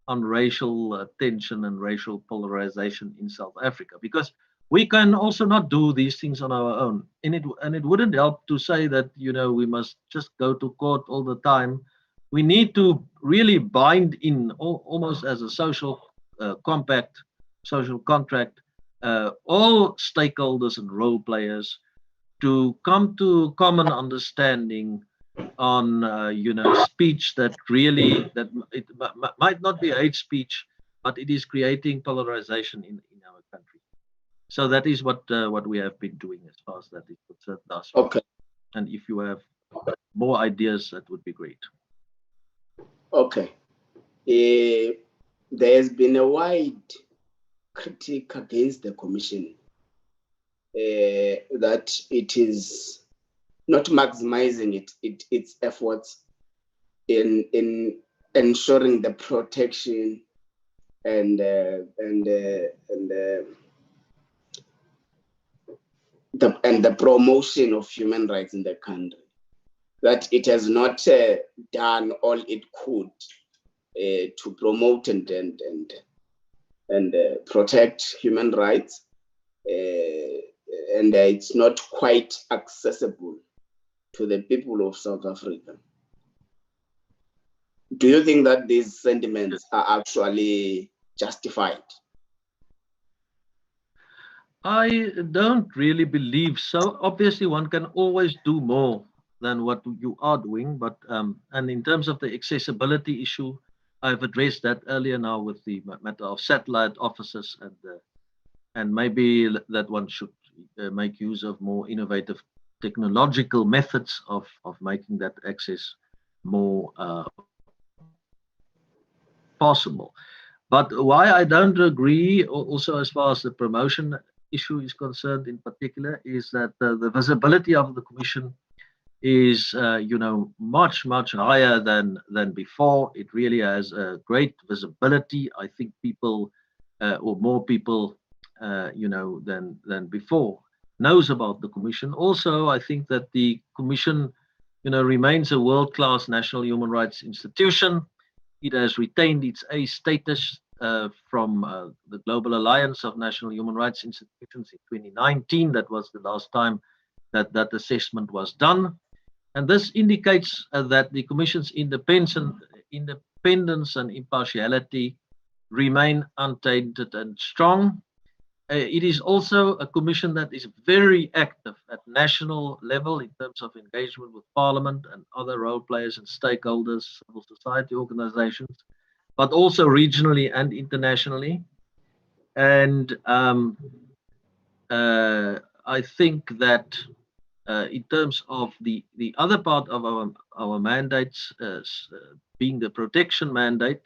on racial tension and racial polarization in South Africa, because we can also not do these things on our own. And it wouldn't help to say that we must just go to court all the time. We need to really bind in almost as a social compact, social contract, all stakeholders and role players to come to common understanding on speech that really that it might not be hate speech, but it is creating polarization in our country. So that is what we have been doing as far as that is concerned thus far. Okay. And if you have more ideas, that would be great. Okay. There has been a wide critique against the commission that it is not maximizing its efforts in ensuring the protection and the promotion of human rights in the country. That it has not done all it could to promote and protect human rights, and it's not quite accessible to the people of South Africa. Do you think that these sentiments are actually justified? I don't really believe so. Obviously, one can always do more than what you are doing, but and in terms of the accessibility issue, I've addressed that earlier now with the matter of satellite offices, and maybe that one should make use of more innovative technological methods of making that access more possible. But why I don't agree, also as far as the promotion issue is concerned in particular, is that the visibility of the commission is much higher than before. It really has a great visibility. I think people or more people than before knows about the commission. Also, I think that the commission remains a world-class national human rights institution. It has retained its A status from the Global Alliance of National Human Rights Institutions in 2019. That was the last time that assessment was done. And this indicates that the Commission's independence and impartiality remain untainted and strong. It is also a commission that is very active at national level in terms of engagement with Parliament and other role players and stakeholders, civil society organizations, but also regionally and internationally. And I think that in terms of the other part of our mandates, being the protection mandate,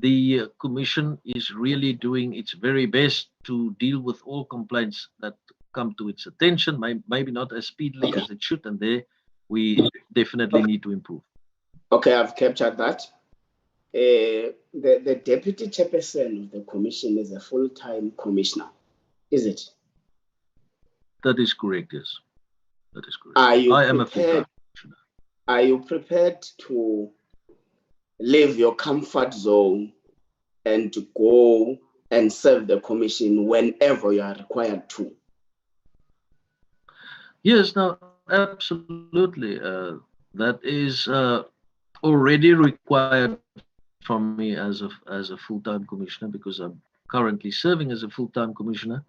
the Commission is really doing its very best to deal with all complaints that come to its attention, maybe not as speedily as it should, and there we definitely need to improve. Okay, I've captured that. The deputy chairperson of the Commission is a full-time commissioner, is it? That is correct, yes. That is correct. I am a full-time commissioner. Are you prepared to leave your comfort zone and to go and serve the commission whenever you are required to? Yes, no, absolutely. That is already required from me as a full-time commissioner, because I'm currently serving as a full-time commissioner.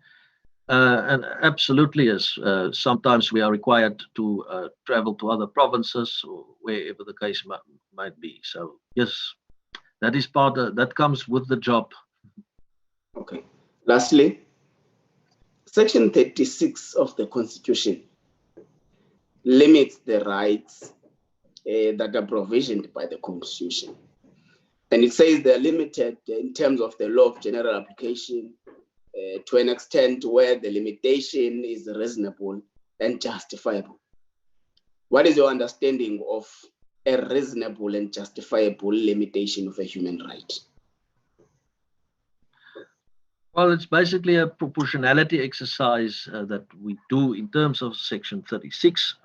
And absolutely, yes. Sometimes we are required to travel to other provinces or wherever the case might be. So yes, that is that comes with the job. Okay. Lastly, Section 36 of the Constitution limits the rights that are provisioned by the Constitution. And it says they're limited in terms of the law of general application to an extent where the limitation is reasonable and justifiable. What is your understanding of a reasonable and justifiable limitation of a human right? Well, it's basically a proportionality exercise that we do in terms of Section 36.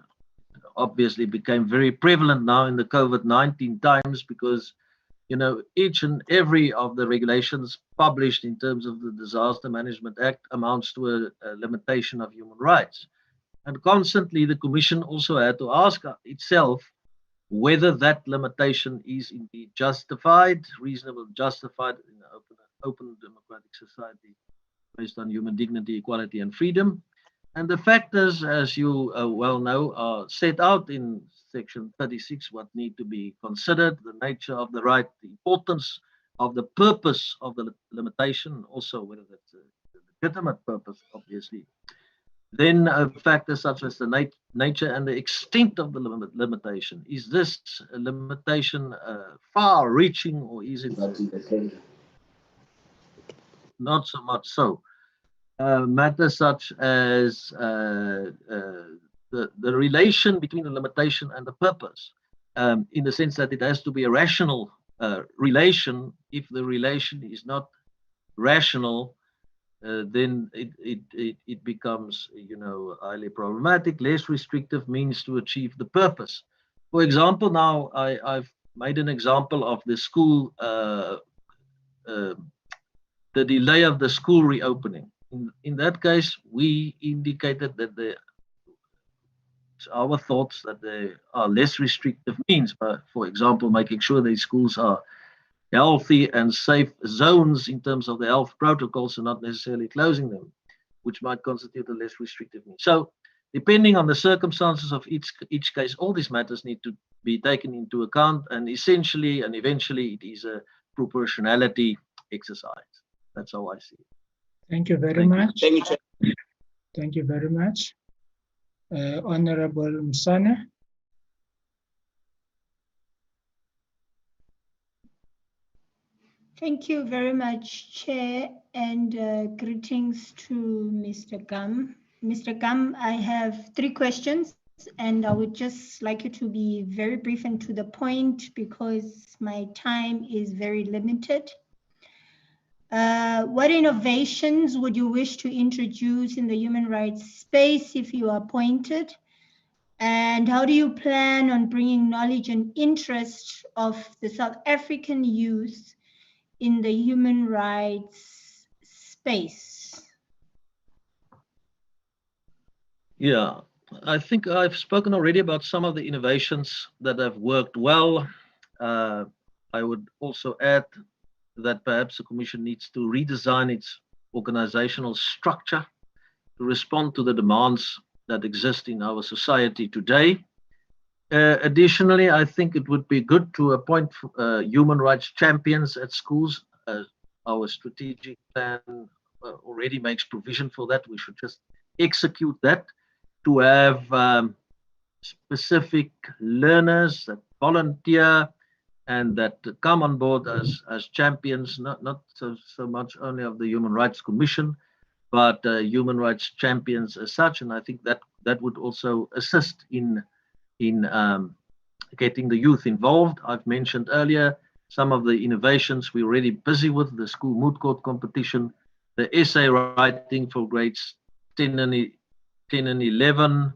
Obviously became very prevalent now in the COVID-19 times, because each and every of the regulations published in terms of the Disaster Management Act amounts to a limitation of human rights. And constantly, the Commission also had to ask itself whether that limitation is indeed justified, reasonable, justified in an open democratic society based on human dignity, equality, and freedom. And the factors, as you well know, are set out in Section 36, what need to be considered, the nature of the right, the importance of the purpose of the limitation, also whether that's a legitimate purpose, obviously. Then factors such as the nature and the extent of the limitation. Is this a limitation far-reaching, or is it not so much so? Matters such as the relation between the limitation and the purpose, in the sense that it has to be a rational relation. If the relation is not rational, then it becomes, highly problematic. Less restrictive means to achieve the purpose. For example, now I've made an example of the school, the delay of the school reopening. In that case, we indicated that our thoughts that there are less restrictive means, for example, making sure these schools are healthy and safe zones in terms of the health protocols and not necessarily closing them, which might constitute a less restrictive means. So depending on the circumstances of each case, all these matters need to be taken into account, and essentially and eventually it is a proportionality exercise. That's how I see it. Thank you very much. Thank you, Chair. Thank you very much. Honorable Msana. Thank you very much, Chair, and greetings to Mr. Gum. Mr. Gum, I have 3 questions, and I would just like you to be very brief and to the point because my time is very limited. What innovations would you wish to introduce in the human rights space if you are appointed? And how do you plan on bringing knowledge and interest of the South African youth in the human rights space? Yeah, I think I've spoken already about some of the innovations that have worked well. I would also add that perhaps the Commission needs to redesign its organizational structure to respond to the demands that exist in our society today. Additionally, I think it would be good to appoint human rights champions at schools. Our strategic plan already makes provision for that. We should just execute that, to have specific learners that volunteer and that come on board as champions, not so much only of the Human Rights Commission, but human rights champions as such. And I think that would also assist in getting the youth involved. I've mentioned earlier some of the innovations we're already busy with: the school moot court competition, the essay writing for grades 10 and 11,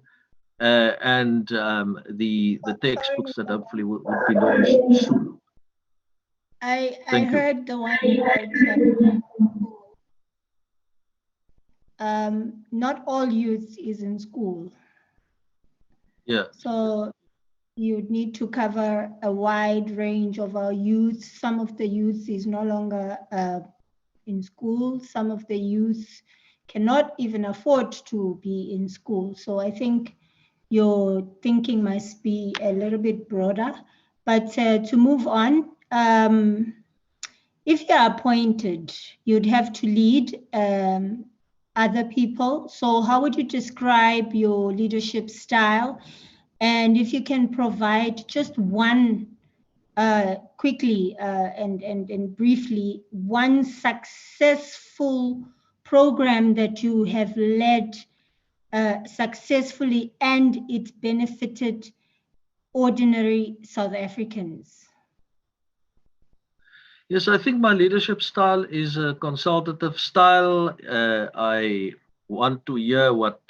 and the textbooks that hopefully will be launched soon. I heard the one about not all youth is in school. Yeah. So you need to cover a wide range of our youth. Some of the youth is no longer in school. Some of the youth cannot even afford to be in school. So I think your thinking must be a little bit broader. But to move on, if you're appointed, you'd have to lead other people. So how would you describe your leadership style? And if you can provide just one, quickly and briefly, one successful program that you have led successfully and it benefited ordinary South Africans. Yes, I think my leadership style is a consultative style. I want to hear what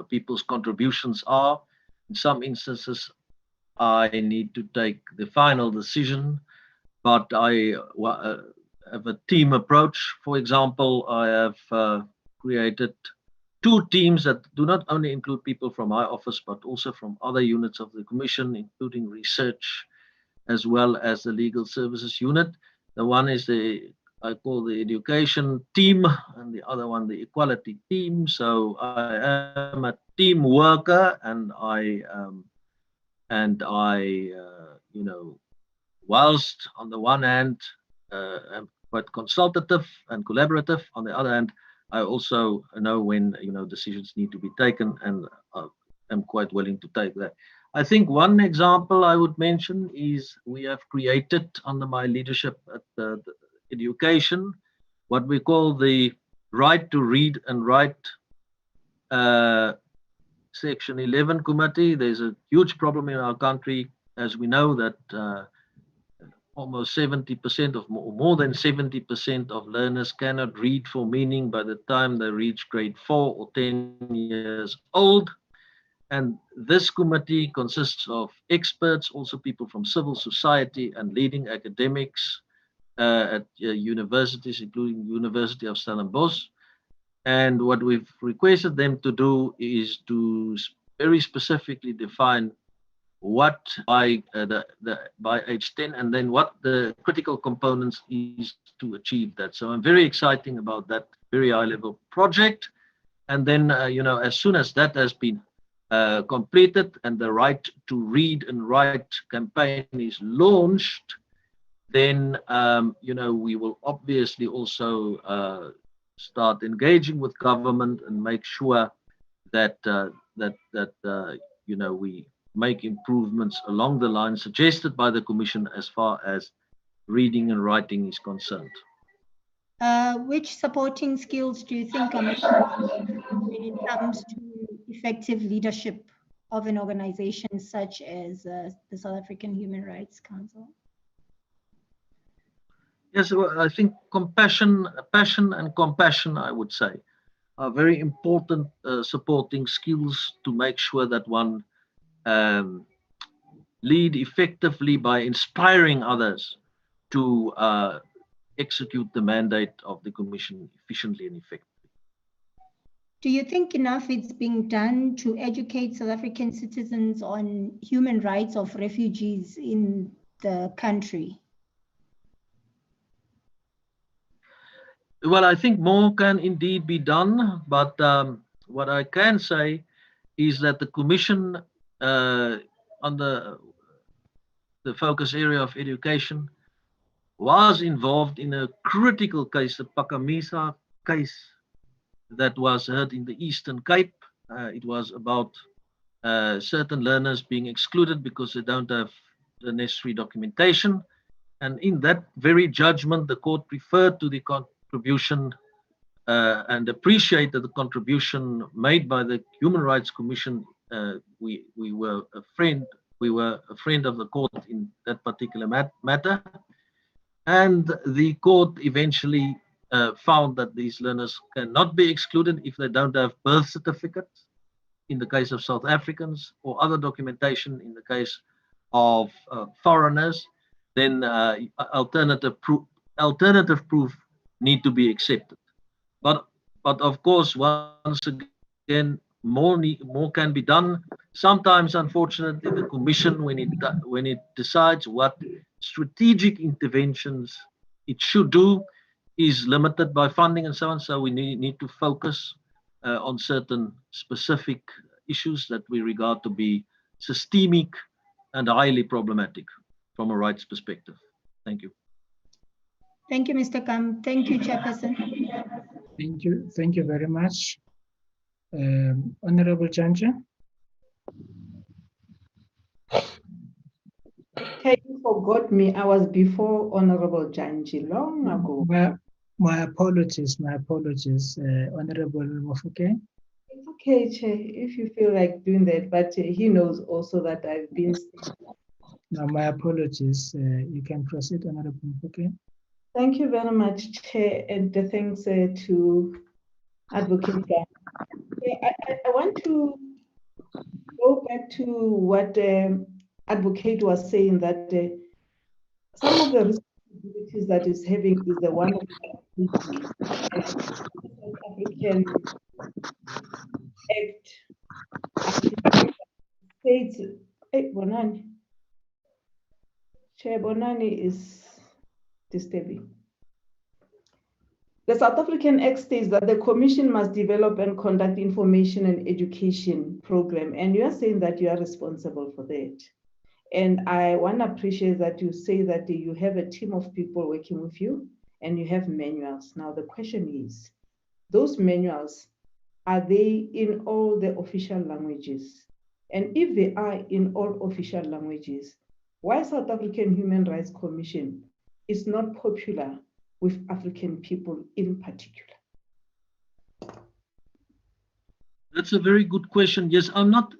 people's contributions are. In some instances, I need to take the final decision, but I have a team approach. For example, I have created 2 teams that do not only include people from my office, but also from other units of the Commission, including research, as well as the legal services unit. The one is I call the education team, and the other one the equality team. So I am a team worker, and you know, whilst on the one hand I'm quite consultative and collaborative, on the other hand I also know when decisions need to be taken, and I'm quite willing to take that. I think one example I would mention is we have created under my leadership at the education what we call the Right to Read and Write Section 11 committee. There's a huge problem in our country, as we know, that almost 70% of more than 70% of learners cannot read for meaning by the time they reach grade 4 or 10 years old. And this committee consists of experts, also people from civil society and leading academics at universities, including University of Stellenbosch. And what we've requested them to do is to very specifically define what by age 10, and then what the critical components is to achieve that. So I'm very excited about that very high level project. And then, as soon as that has been completed and the Right to Read and Write campaign is launched, then, we will obviously also start engaging with government and make sure that we make improvements along the lines suggested by the Commission as far as reading and writing is concerned. Which supporting skills do you think are most important when it comes to effective leadership of an organization such as the South African Human Rights Council? Yes, well, I think passion and compassion, I would say, are very important supporting skills to make sure that one lead effectively by inspiring others to execute the mandate of the Commission efficiently and effectively. Do you think enough is being done to educate South African citizens on human rights of refugees in the country? Well, I think more can indeed be done, but what I can say is that the Commission under the focus area of education was involved in a critical case, the Phakamisa case that was heard in the Eastern Cape. It was about certain learners being excluded because they don't have the necessary documentation. And in that very judgment, the court referred to the contribution and appreciated the contribution made by the Human Rights Commission. We were a friend of the court in that particular matter, and the court eventually found that these learners cannot be excluded if they don't have birth certificates in the case of South Africans, or other documentation in the case of foreigners. Then alternative proof need to be accepted. But of course, once again, more can be done. Sometimes, unfortunately, the Commission, when it decides what strategic interventions it should do, is limited by funding and so on. So we need to focus on certain specific issues that we regard to be systemic and highly problematic from a rights perspective. Thank you. Thank you, Mr. Kam. Thank you, Chairperson. Thank you very much. Honorable Janja. Okay, you forgot me. I was before Honorable Janji long ago. My apologies. Honorable Mofuke. It's okay, Chair, if you feel like doing that, but he knows also that I've been. No, my apologies. You can proceed, Honorable Mofuke. Thank you very much, Chair, and thanks to Advocate Gam. I want to go back to what advocate was saying that some of the responsibilities that is having is the one of South African Act states. Hey, Bonani. Chair Bonani is disturbing. The South African Act states that the Commission must develop and conduct information and education program, and you are saying that you are responsible for that. And I want to appreciate that you say that you have a team of people working with you and you have manuals. Now the question is, those manuals, are they in all the official languages? And if they are in all official languages, why South African Human Rights Commission is not popular with African people in particular? That's a very good question. Yes, I'm not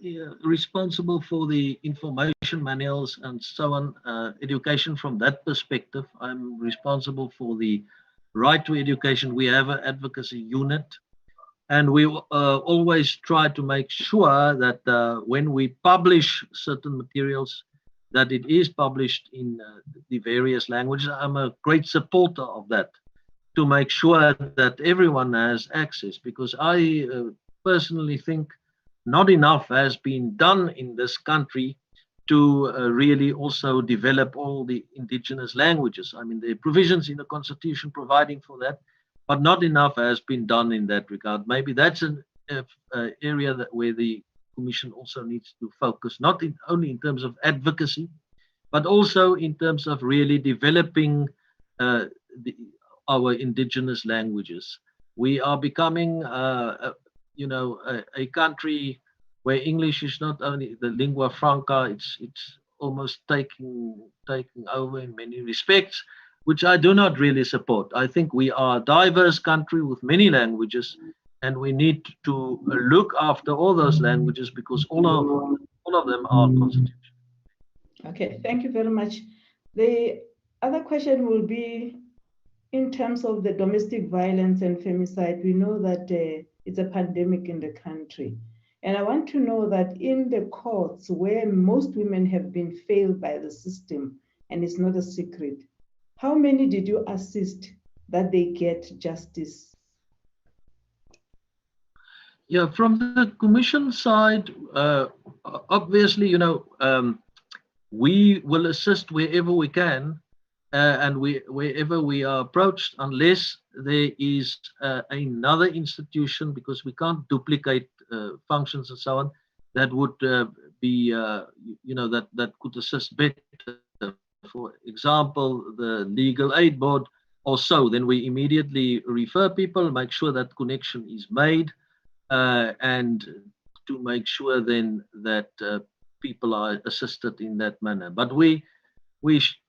responsible for the information manuals and so on, education from that perspective. I'm responsible for the right to education. We have an advocacy unit, and we always try to make sure that when we publish certain materials, that it is published in the various languages. I'm a great supporter of that, to make sure that everyone has access, because I personally think not enough has been done in this country to really also develop all the indigenous languages. I mean, there are provisions in the Constitution providing for that, but not enough has been done in that regard. Maybe that's an area where the Commission also needs to focus, not only in terms of advocacy, but also in terms of really developing our indigenous languages. We are becoming, a country where English is not only the lingua franca; it's almost taking over in many respects, which I do not really support. I think we are a diverse country with many languages, and we need to look after all those languages, because all of them are constitutional. Okay, thank you very much. The other question will be, in terms of the domestic violence and femicide, we know that it's a pandemic in the country. And I want to know that in the courts where most women have been failed by the system, and it's not a secret, how many did you assist that they get justice? Yeah, from the Commission side, obviously, we will assist wherever we can, and wherever we are approached, unless there is another institution, because we can't duplicate functions and so on, that would be, that could assist better. For example, the Legal Aid Board or so, then we immediately refer people, make sure that connection is made, and to make sure then that people are assisted in that manner. But we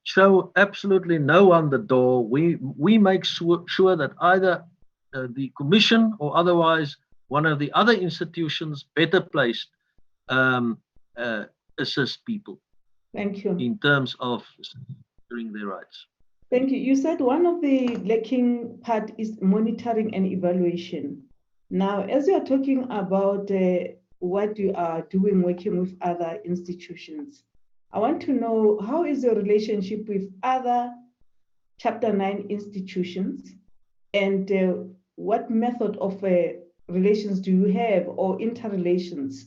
show absolutely no one the door. We make sure that either the Commission or otherwise one of the other institutions better placed assist people. Thank you. In terms of securing their rights. Thank you. You said one of the lacking part is monitoring and evaluation. Now, as you are talking about what you are doing working with other institutions, I want to know, how is your relationship with other Chapter 9 institutions, and what method of relations do you have, or interrelations,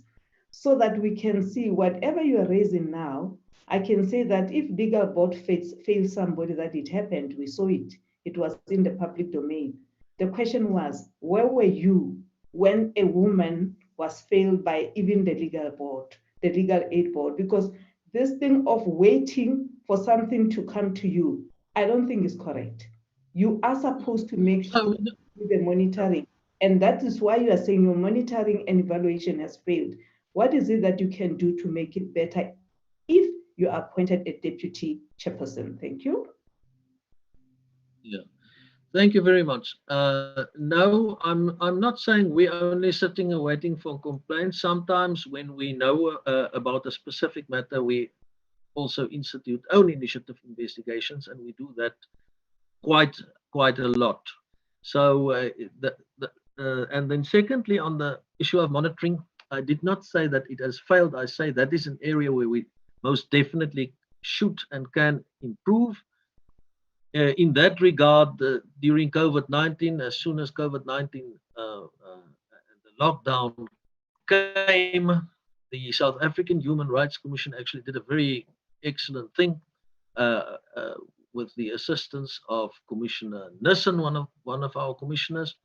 so that we can see whatever you are raising now. I can say that if legal board fails somebody, that it happened, we saw it, it was in the public domain. The question was, where were you when a woman was failed by even the legal board, the legal aid board? Because this thing of waiting for something to come to you, I don't think is correct. You are supposed to make sure the monitoring, and that is why you are saying your monitoring and evaluation has failed. What is it that you can do to make it better if you are appointed a deputy chairperson? Thank you. Yeah, thank you very much. No, I'm not saying we're only sitting and waiting for complaints. Sometimes when we know about a specific matter, we also institute own initiative investigations, and we do that quite a lot. So and then secondly, on the issue of monitoring, I did not say that it has failed. I say that is an area where we most definitely should and can improve. In that regard, during COVID-19, as soon as COVID-19 the lockdown came, the South African Human Rights Commission actually did a very excellent thing uh, uh, with the assistance of Commissioner Nissen, one of our commissioners.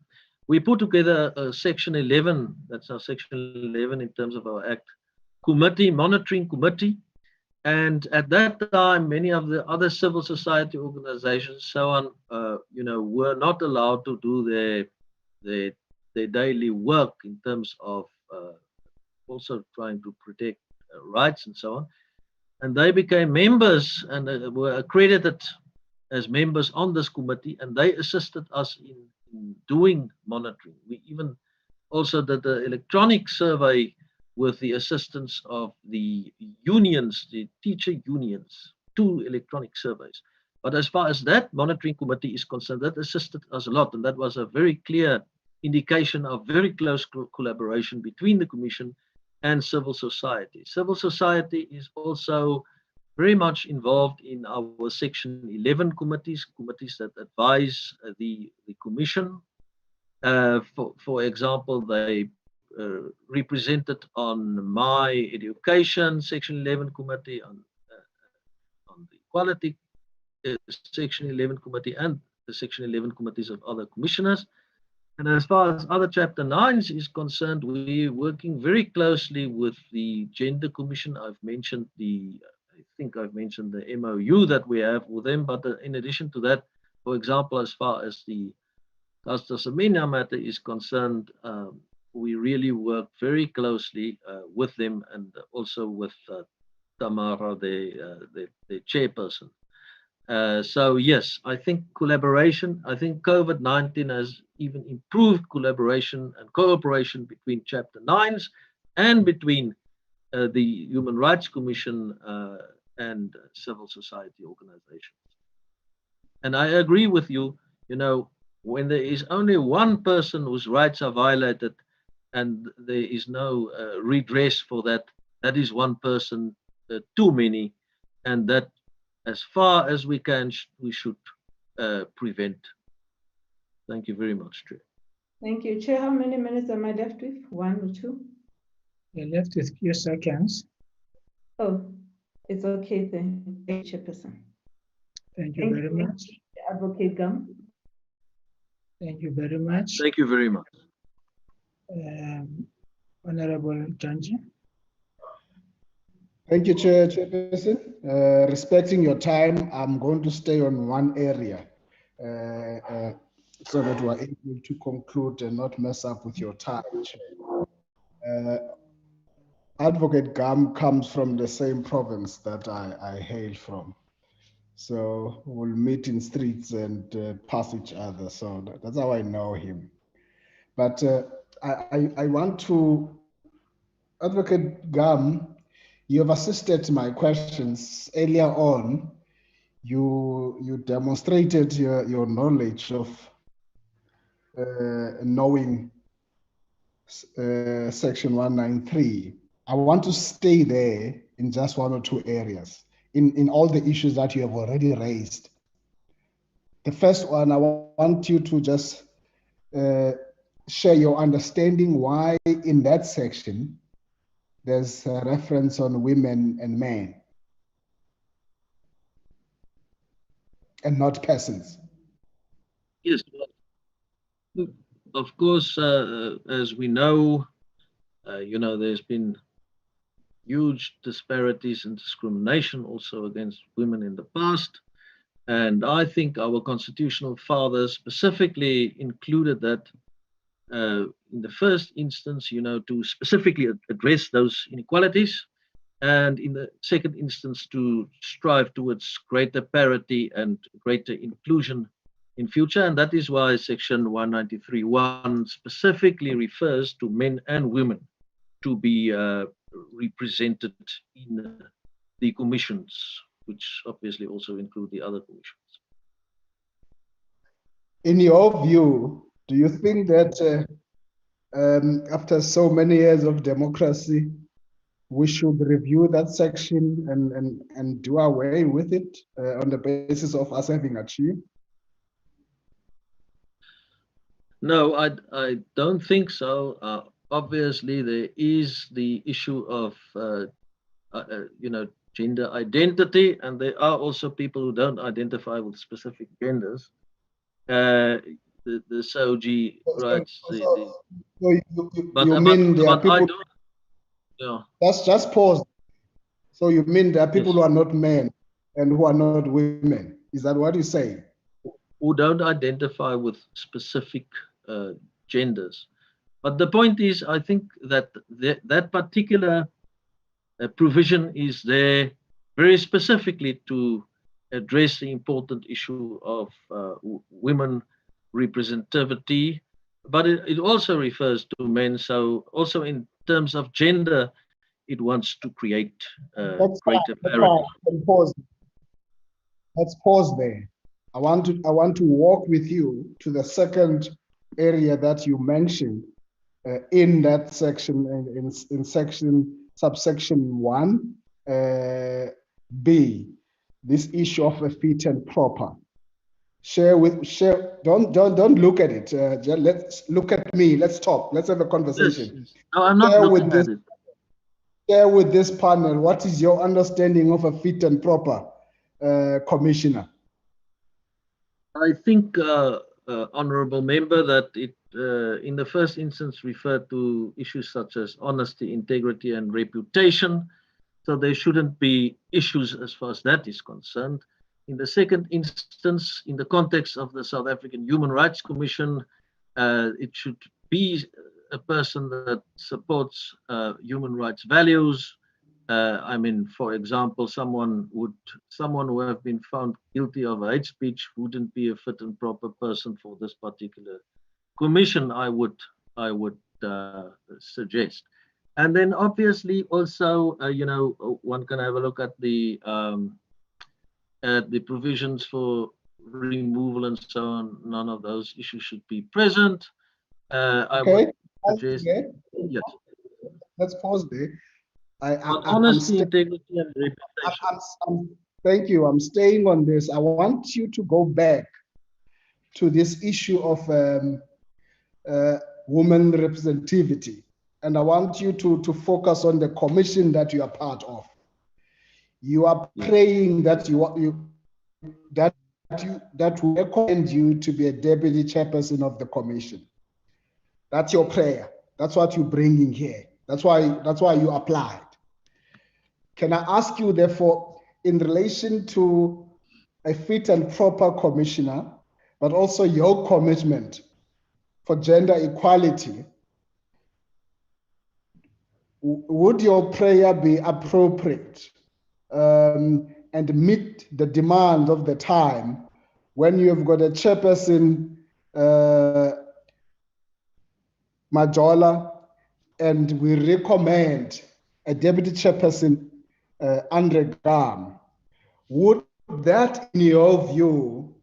We put together a Section 11, that's our Section 11 in terms of our Act, monitoring committee. And at that time, many of the other civil society organizations, so on, were not allowed to do their daily work in terms of also trying to protect rights and so on. And they became members and were accredited as members on this committee, and they assisted us in doing monitoring. We even also did the electronic survey with the assistance of the unions, the teacher unions, 2 electronic surveys. But as far as that monitoring committee is concerned, that assisted us a lot, and that was a very clear indication of very close collaboration between the Commission and civil society. Civil society is also very much involved in our Section 11 committees that advise the Commission. For example, they represented on my education Section 11 committee, on the equality Section 11 committee, and the Section 11 committees of other commissioners. And as far as other Chapter 9s is concerned, we're working very closely with the Gender Commission. I think I've mentioned the MOU that we have with them, but in addition to that, for example, as far as the Caster Semenya matter is concerned, we really work very closely with them, and also with Tamara, the chairperson. So yes, I think collaboration, I think COVID-19 has even improved collaboration and cooperation between Chapter 9s and between the Human Rights Commission and civil society organizations. And I agree with you, when there is only one person whose rights are violated and there is no redress for that, that is one person too many, and that as far as we can, we should prevent. Thank you very much, Chair. Thank you. Chair, how many minutes am I left with? 1 or 2? You're left with a few seconds. Oh, it's okay then. Thank you, Chairperson. Thank you very much. Advocate Gam. Thank you very much. Thank you very much. Honorable Janji. Thank you, Chairperson. Respecting your time, I'm going to stay on one area so that we're able to conclude and not mess up with your time. Advocate Gam comes from the same province that I hail from. So we'll meet in streets and pass each other. So that's how I know him. But I want to, Advocate Gam, you have assisted my questions earlier on. You demonstrated your knowledge of knowing Section 193. I want to stay there in just 1 or 2 areas in all the issues that you have already raised. The first one, I want you to just share your understanding why in that section there's a reference on women and men and not persons. Yes, of course, as we know, there's been huge disparities and discrimination also against women in the past. And I think our constitutional fathers specifically included that in the first instance, to specifically address those inequalities, and in the second instance, to strive towards greater parity and greater inclusion in future. And that is why Section 193.1 specifically refers to men and women to be represented in the commissions, which obviously also include the other commissions. In your view, do you think that after so many years of democracy, we should review that section and do away with it on the basis of us having achieved? No, I don't think so. Obviously, there is the issue of gender identity, and there are also people who don't identify with specific genders. The SOG writes you mean there are people? Yeah. Just pause. So you mean there are people who are not men and who are not women? Is that what you say? Who don't identify with specific genders. But the point is, I think that that particular provision is there very specifically to address the important issue of women representativity, but it also refers to men. So also in terms of gender, it wants to create greater parity. Let's pause there. I want to walk with you to the second area that you mentioned in that section, in subsection 1 B, this issue of a fit and proper. Don't look at it. Let's look at me. Let's talk. Let's have a conversation. Yes. No, I'm not looking at it. Share with this panel, what is your understanding of a fit and proper commissioner? I think, honourable member, that it in the first instance referred to issues such as honesty, integrity and reputation. So there shouldn't be issues as far as that is concerned. In the second instance, in the context of the South African Human Rights Commission, it should be a person that supports human rights values. I mean, for example, someone who have been found guilty of hate speech wouldn't be a fit and proper person for this particular commission, I would suggest. And then obviously also, one can have a look at the provisions for removal and so on. None of those issues should be present. I would suggest. Yes. Let's pause there. Honesty, integrity, and reputation. Thank you. I'm staying on this. I want you to go back to this issue of women representativity, and I want you to focus on the commission that you are part of. You are praying that we recommend you to be a deputy chairperson of the commission. That's your prayer. That's what you're bringing here. That's why you applied. Can I ask you, therefore, in relation to a fit and proper commissioner, but also your commitment for gender equality, would your prayer be appropriate and meet the demand of the time when you have got a chairperson, Majola, and we recommend a deputy chairperson, Andre Gam? Would that, in your view,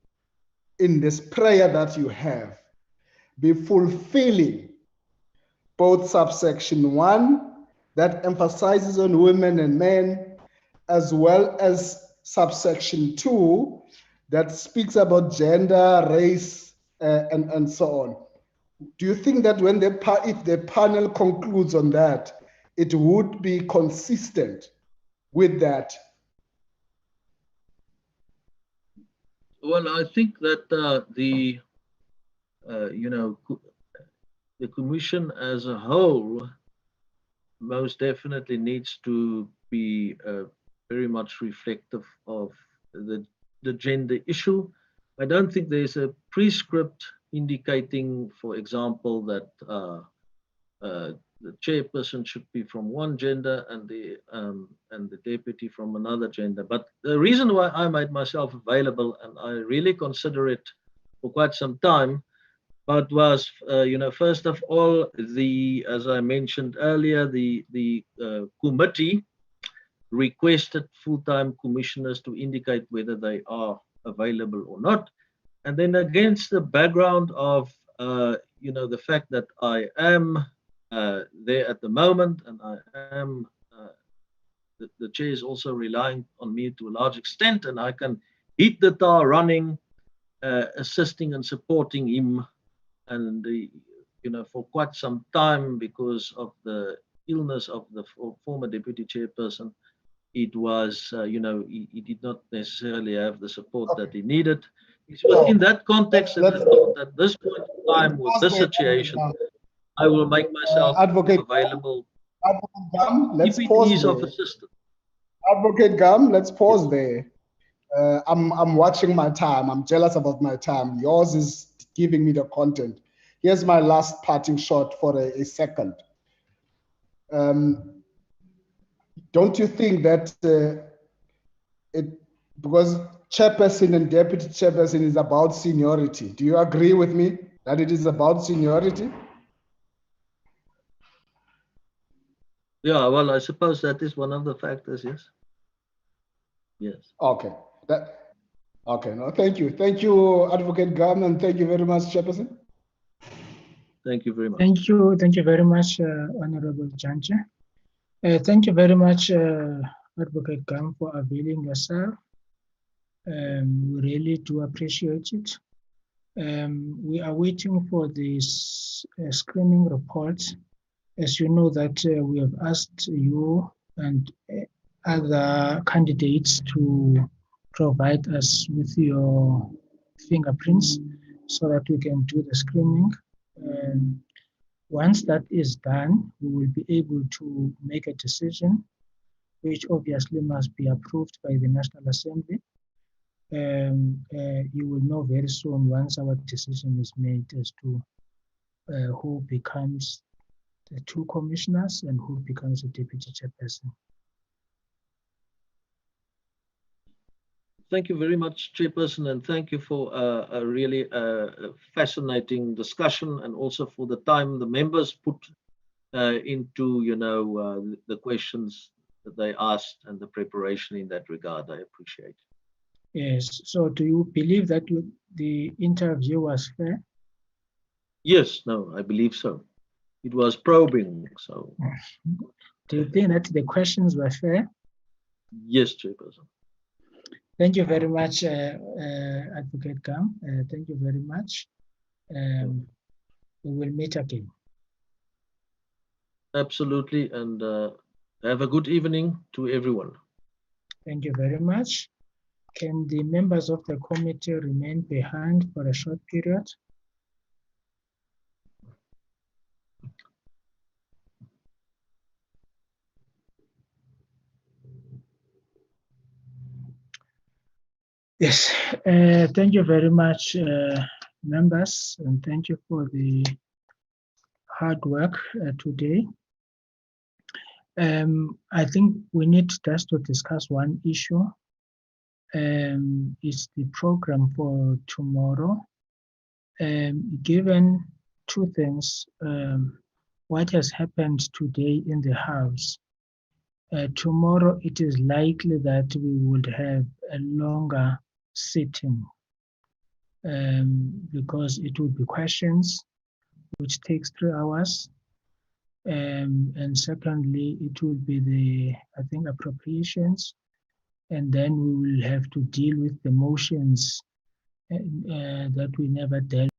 in this prayer that you have, be fulfilling both subsection 1 that emphasizes on women and men, as well as subsection 2 that speaks about gender, race, and so on? Do you think that if the panel concludes on that, it would be consistent with that? Well, I think that the commission as a whole most definitely needs to be very much reflective of the gender issue. I don't think there's a prescript indicating, for example, that the chairperson should be from one gender and the deputy from another gender. But the reason why I made myself available, and I really consider it for quite some time, but was first of all, as I mentioned earlier, the committee requested full-time commissioners to indicate whether they are available or not. And then against the background of the fact that I am there at the moment, and I am the chair is also relying on me to a large extent, and I can hit the tar running, assisting and supporting him, and for quite some time, because of the illness of the former deputy chairperson, it was he did not necessarily have the support that he needed. It was in that context that I thought at this point in time, with this situation, I will make myself available. Advocate Gum, let's if it pause is there. of assistance. Advocate Gum, let's pause there. I'm watching my time. I'm jealous about my time. Yours is giving me the content. Here's my last parting shot for a second. Don't you think that because chairperson and deputy chairperson is about seniority, do you agree with me that it is about seniority? Yeah, well, I suppose that is one of the factors, yes. Yes. Okay. Okay, no, thank you. Thank you, Advocate Gum, and thank you very much, Chairperson. Thank you very much. Thank you very much, Honorable Janja. Thank you very much, Advocate Gum, for availing yourself. We really do appreciate it. We are waiting for this screening report. As you know that we have asked you and other candidates to provide us with your fingerprints so that we can do the screening. Once that is done, we will be able to make a decision, which obviously must be approved by the National Assembly. You will know very soon once our decision is made as to who becomes the two commissioners and who becomes the deputy chairperson. Thank you very much, Chairperson, and thank you for a really fascinating discussion, and also for the time the members put into the questions that they asked and the preparation in that regard. I appreciate it. Yes. So do you believe that the interview was fair? Yes, no, I believe so. It was probing, so. Do you think that the questions were fair? Yes, Chairperson. Thank you very much, Advocate Gum. Thank you very much. We will meet again. Absolutely, and have a good evening to everyone. Thank you very much. Can the members of the committee remain behind for a short period? Yes, thank you very much, members, and thank you for the hard work today. I think we need just to discuss one issue. It's the program for tomorrow. Given two things, what has happened today in the House, tomorrow it is likely that we would have a longer sitting because it would be questions, which takes 3 hours. And secondly, it will be I think, appropriations. And then we will have to deal with the motions that we never dealt